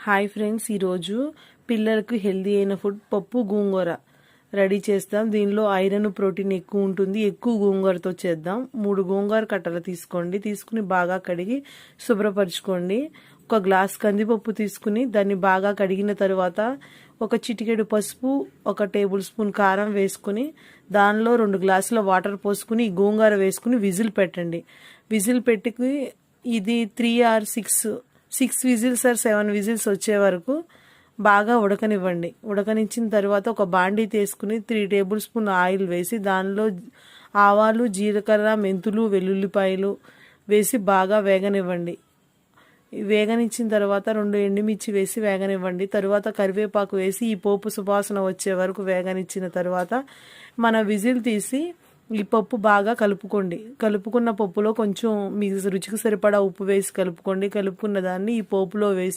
Hi friends, ఈరోజు పిల్లలకు healthy అయిన ఫుడ్ పప్పు గోంగూర రెడీ చేస్తాం. దీనిలో ఐరన్ ప్రోటీన్ ఎక్కువ ఉంటుంది. ఎక్కువ గోంగూరతో చేద్దాం. 3 గోంగూర కట్టలు తీసుకుని బాగా కడిగి శుభ్రపరచుకోండి. ఒక గ్లాస్ కందిపప్పు తీసుకుని దాన్ని బాగా కడిగిన తర్వాత ఒక చిటికెడు పసుపు, 1 టేబుల్ స్పూన్ కారం వేసుకుని దానిలో 2 గ్లాసుల వాటర్ పోసుకుని గోంగూర వేసుకుని విజిల్ పెట్టండి. విజిల్ పెట్టి ఇది 3 or 6 విజిల్స్ ఆర్ 7 విజిల్స్ వచ్చే వరకు బాగా ఉడకనివ్వండి. ఉడకనిచ్చిన తర్వాత ఒక బాండీ తీసుకుని 3 టేబుల్ స్పూన్ ఆయిల్ వేసి దానిలో ఆవాలు, జీలకర్ర, మెంతులు, వెల్లుల్లిపాయలు వేసి బాగా వేగనివ్వండి. వేగనిచ్చిన తర్వాత 2 ఎండుమిర్చి వేసి వేగనివ్వండి. తర్వాత కరివేపాకు వేసి ఈ పోపు సువాసన వచ్చే వరకు వేగనిచ్చిన తర్వాత మన విజిల్ తీసి ఈ పప్పు బాగా కలుపుకోండి. కలుపుకున్న పప్పులో కొంచెం మీ రుచికి సరిపడా ఉప్పు వేసి కలుపుకోండి. కలుపుకున్న దాన్ని ఈ పోపులో వేసి